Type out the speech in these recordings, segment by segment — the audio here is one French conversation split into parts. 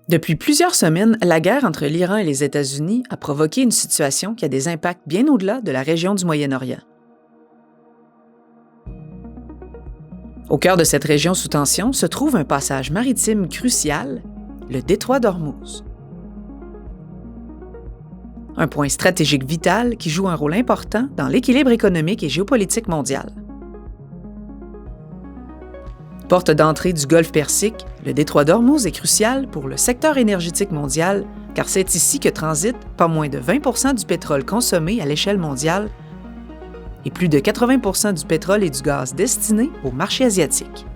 Depuis plusieurs semaines, la guerre entre l'Iran et les États-Unis a provoqué une situation qui a des impacts bien au-delà de la région du Moyen-Orient. Au cœur de cette région sous tension se trouve un passage maritime crucial, le détroit d'Ormuz. Un point stratégique vital qui joue un rôle important dans l'équilibre économique et géopolitique mondial. Porte d'entrée du Golfe Persique, le détroit d'Ormuz est crucial pour le secteur énergétique mondial car c'est ici que transite pas moins de 20% du pétrole consommé à l'échelle mondiale et plus de 80% du pétrole et du gaz destinés au marché asiatique.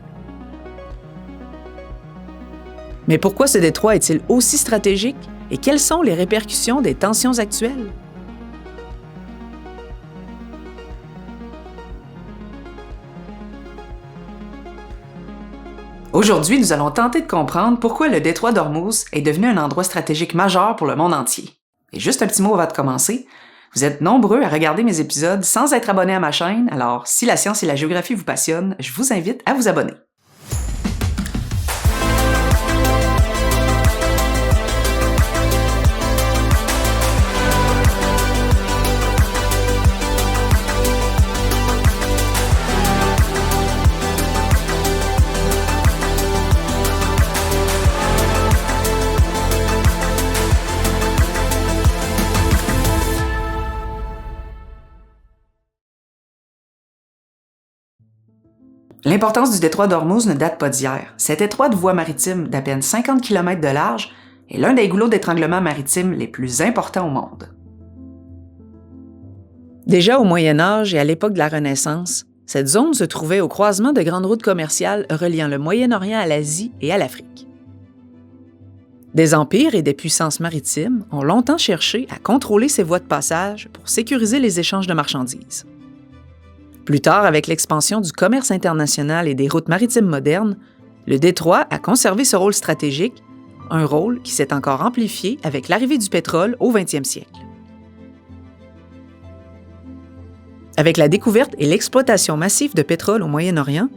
Mais pourquoi ce détroit est-il aussi stratégique et quelles sont les répercussions des tensions actuelles? Aujourd'hui, nous allons tenter de comprendre pourquoi le détroit d'Ormuz est devenu un endroit stratégique majeur pour le monde entier. Et juste un petit mot avant de commencer, vous êtes nombreux à regarder mes épisodes sans être abonnés à ma chaîne, alors si la science et la géographie vous passionnent, je vous invite à vous abonner. L'importance du détroit d'Ormuz ne date pas d'hier. Cette étroite voie maritime d'à peine 50 km de large est l'un des goulots d'étranglement maritime les plus importants au monde. Déjà au Moyen Âge et à l'époque de la Renaissance, cette zone se trouvait au croisement de grandes routes commerciales reliant le Moyen-Orient à l'Asie et à l'Afrique. Des empires et des puissances maritimes ont longtemps cherché à contrôler ces voies de passage pour sécuriser les échanges de marchandises. Plus tard, avec l'expansion du commerce international et des routes maritimes modernes, le détroit a conservé ce rôle stratégique, un rôle qui s'est encore amplifié avec l'arrivée du pétrole au 20e siècle. Avec la découverte et l'exploitation massive de pétrole au Moyen-Orient,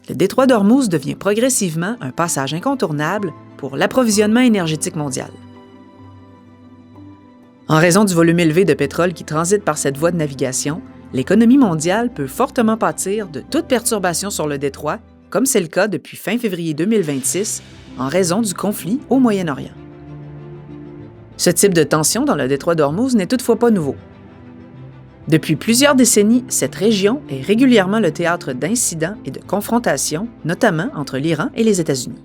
le détroit d'Ormuz devient progressivement un passage incontournable pour l'approvisionnement énergétique mondial. En raison du volume élevé de pétrole qui transite par cette voie de navigation, l'économie mondiale peut fortement pâtir de toute perturbation sur le détroit, comme c'est le cas depuis fin février 2026, en raison du conflit au Moyen-Orient. Ce type de tension dans le détroit d'Ormuz n'est toutefois pas nouveau. Depuis plusieurs décennies, cette région est régulièrement le théâtre d'incidents et de confrontations, notamment entre l'Iran et les États-Unis.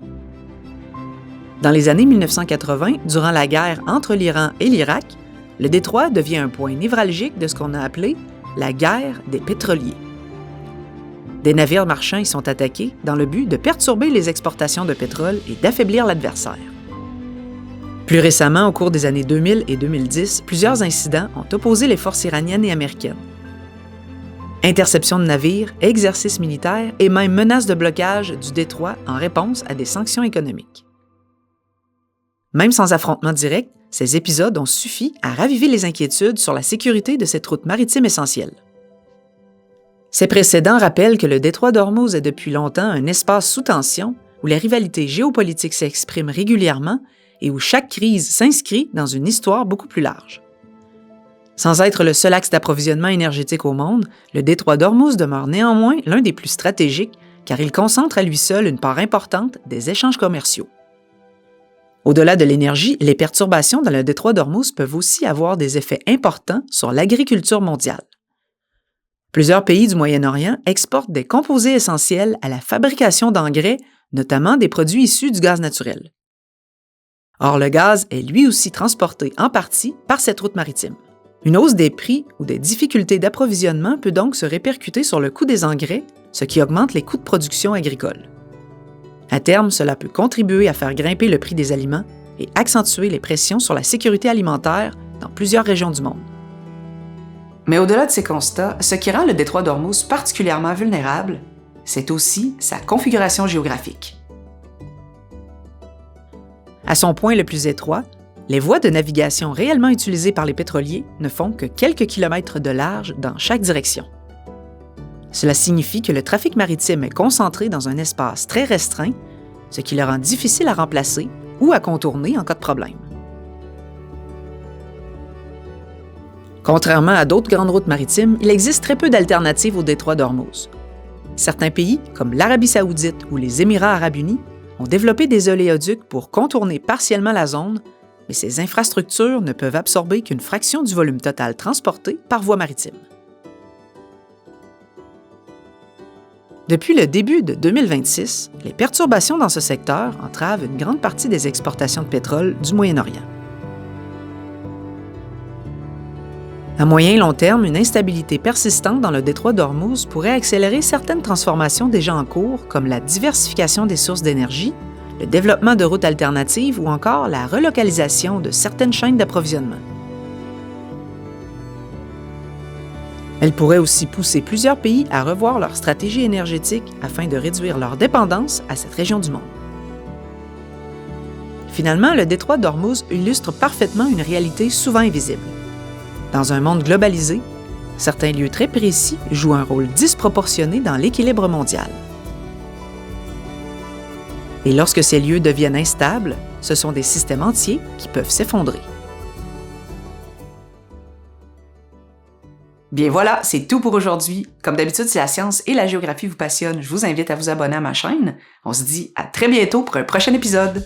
Dans les années 1980, durant la guerre entre l'Iran et l'Irak, le détroit devient un point névralgique de ce qu'on a appelé la guerre des pétroliers. Des navires marchands y sont attaqués dans le but de perturber les exportations de pétrole et d'affaiblir l'adversaire. Plus récemment, au cours des années 2000 et 2010, plusieurs incidents ont opposé les forces iraniennes et américaines. Interception de navires, exercices militaires et même menaces de blocage du détroit en réponse à des sanctions économiques. Même sans affrontement direct, ces épisodes ont suffi à raviver les inquiétudes sur la sécurité de cette route maritime essentielle. Ces précédents rappellent que le détroit d'Ormuz est depuis longtemps un espace sous tension où les rivalités géopolitiques s'expriment régulièrement et où chaque crise s'inscrit dans une histoire beaucoup plus large. Sans être le seul axe d'approvisionnement énergétique au monde, le détroit d'Ormuz demeure néanmoins l'un des plus stratégiques car il concentre à lui seul une part importante des échanges commerciaux. Au-delà de l'énergie, les perturbations dans le détroit d'Ormuz peuvent aussi avoir des effets importants sur l'agriculture mondiale. Plusieurs pays du Moyen-Orient exportent des composés essentiels à la fabrication d'engrais, notamment des produits issus du gaz naturel. Or, le gaz est lui aussi transporté en partie par cette route maritime. Une hausse des prix ou des difficultés d'approvisionnement peut donc se répercuter sur le coût des engrais, ce qui augmente les coûts de production agricole. À terme, cela peut contribuer à faire grimper le prix des aliments et accentuer les pressions sur la sécurité alimentaire dans plusieurs régions du monde. Mais au-delà de ces constats, ce qui rend le détroit d'Ormuz particulièrement vulnérable, c'est aussi sa configuration géographique. À son point le plus étroit, les voies de navigation réellement utilisées par les pétroliers ne font que quelques kilomètres de large dans chaque direction. Cela signifie que le trafic maritime est concentré dans un espace très restreint, ce qui le rend difficile à remplacer ou à contourner en cas de problème. Contrairement à d'autres grandes routes maritimes, il existe très peu d'alternatives au détroit d'Ormuz. Certains pays, comme l'Arabie saoudite ou les Émirats arabes unis, ont développé des oléoducs pour contourner partiellement la zone, mais ces infrastructures ne peuvent absorber qu'une fraction du volume total transporté par voie maritime. Depuis le début de 2026, les perturbations dans ce secteur entravent une grande partie des exportations de pétrole du Moyen-Orient. À moyen et long terme, une instabilité persistante dans le détroit d'Ormuz pourrait accélérer certaines transformations déjà en cours, comme la diversification des sources d'énergie, le développement de routes alternatives ou encore la relocalisation de certaines chaînes d'approvisionnement. Elle pourrait aussi pousser plusieurs pays à revoir leur stratégie énergétique afin de réduire leur dépendance à cette région du monde. Finalement, le détroit d'Ormuz illustre parfaitement une réalité souvent invisible. Dans un monde globalisé, certains lieux très précis jouent un rôle disproportionné dans l'équilibre mondial. Et lorsque ces lieux deviennent instables, ce sont des systèmes entiers qui peuvent s'effondrer. Bien voilà, c'est tout pour aujourd'hui. Comme d'habitude, si la science et la géographie vous passionnent, je vous invite à vous abonner à ma chaîne. On se dit à très bientôt pour un prochain épisode.